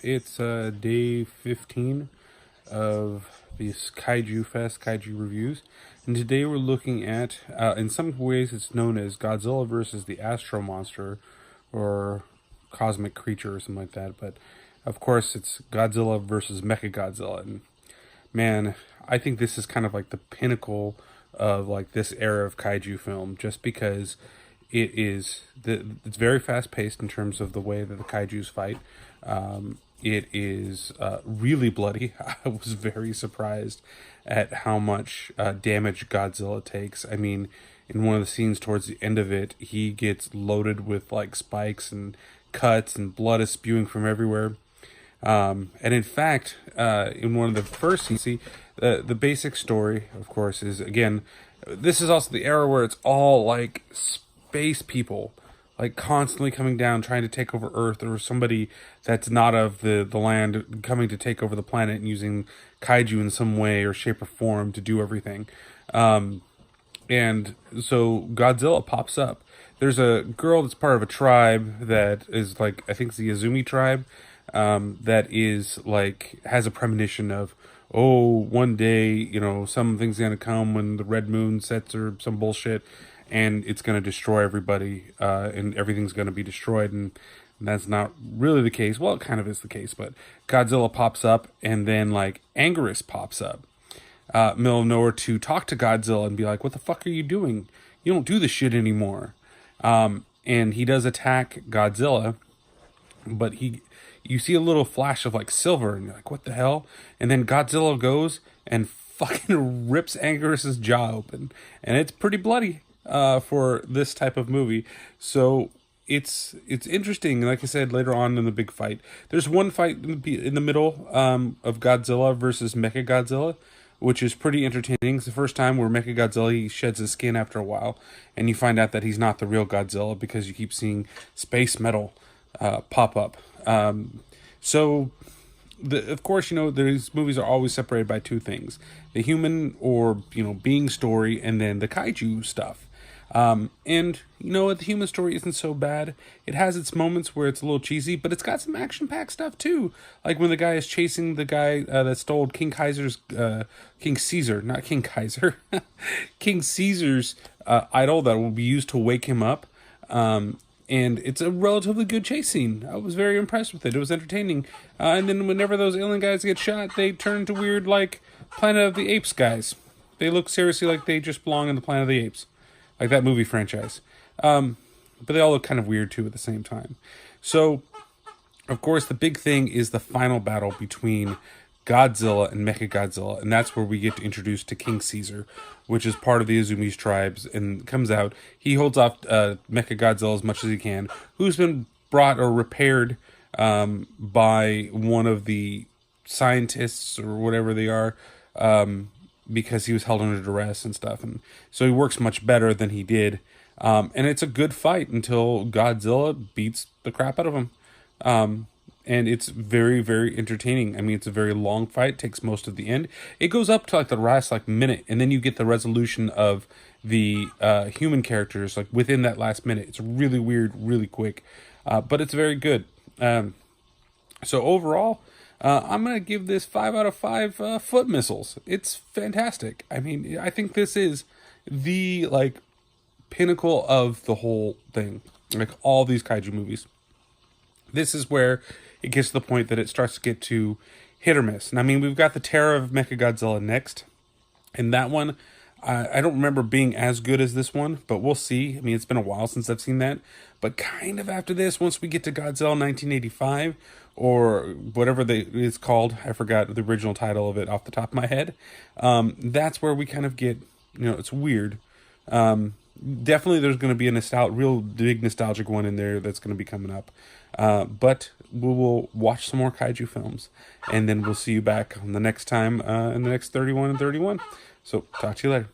It's day 15 of these Kaijufest Kaiju reviews, and today we're looking at, in some ways, it's known as Godzilla versus the Astro Monster, or Cosmic Creature, or something like that. But of course, it's Godzilla versus Mechagodzilla, and man, I think this is kind of like the pinnacle of like this era of kaiju film, just because it's very fast paced in terms of the way that the kaiju's fight. It is really bloody. I was very surprised at how much damage Godzilla takes. I mean, in one of the scenes towards the end of it, he gets loaded with like spikes and cuts, and blood is spewing from everywhere. And in fact, in one of the first scenes, see, the basic story, of course, is, again, this is also the era where it's all like space people, like constantly coming down trying to take over Earth, or somebody that's not of the land coming to take over the planet and using kaiju in some way or shape or form to do everything. And so Godzilla pops up. There's a girl that's part of a tribe that is like, I think it's the Azumi tribe, that is like, has a premonition of, oh, one day, you know, something's gonna come when the red moon sets or some bullshit, and it's gonna destroy everybody, and everything's gonna be destroyed. And that's not really the case. Well, it kind of is the case, but Godzilla pops up, and then like Anguirus pops up, middle of nowhere, to talk to Godzilla and be like, what the fuck are you doing? You don't do this shit anymore. And he does attack Godzilla, but you see a little flash of like silver, and you're like, what the hell? And then Godzilla goes and fucking rips Anguirus's jaw open, and it's pretty bloody for this type of movie. So it's interesting. Like I said, later on in the big fight, there's one fight in the middle of Godzilla versus Mechagodzilla, which is pretty entertaining. It's the first time where Mechagodzilla, he sheds his skin after a while, and you find out that he's not the real Godzilla because you keep seeing space metal pop up. So, of course, you know, these movies are always separated by two things: the human, or, you know, being story, and then the kaiju stuff. And, you know, the human story isn't so bad. It has its moments where it's a little cheesy, but it's got some action-packed stuff too. Like when the guy is chasing the guy that stole King Caesar, not King Kaiser, King Caesar's idol that will be used to wake him up. And it's a relatively good chase scene. I was very impressed with it. It was entertaining. And then whenever those alien guys get shot, they turn into weird, like, Planet of the Apes guys. They look seriously like they just belong in the Planet of the Apes. Like that movie franchise. But they all look kind of weird, too, at the same time. So, of course, the big thing is the final battle between Godzilla and Mechagodzilla, and that's where we get introduced to King Caesar, which is part of the Azumi's tribes, and comes out. He holds off Mechagodzilla as much as he can, who's been brought or repaired by one of the scientists or whatever they are, because he was held under duress and stuff, and so he works much better than he did. And it's a good fight until Godzilla beats the crap out of him. And it's very, very entertaining. I mean, it's a very long fight, takes most of the end. It goes up to like the last like minute, and then you get the resolution of the human characters like within that last minute. It's really weird, really quick, but it's very good. So overall, I'm gonna give this 5 out of 5 foot missiles. It's fantastic. I mean, I think this is the like pinnacle of the whole thing. Like all these kaiju movies, this is where it gets to the point that it starts to get to hit or miss. And I mean, we've got the Terror of Mechagodzilla next, and that one, I don't remember being as good as this one, but we'll see. I mean, it's been a while since I've seen that. But kind of after this, once we get to Godzilla 1985, or whatever it's called, I forgot the original title of it off the top of my head, that's where we kind of get, you know, it's weird. Definitely there's going to be a real big nostalgic one in there that's going to be coming up. But we will watch some more kaiju films, and then we'll see you back on the next time, in the next 31 and 31. So talk to you later.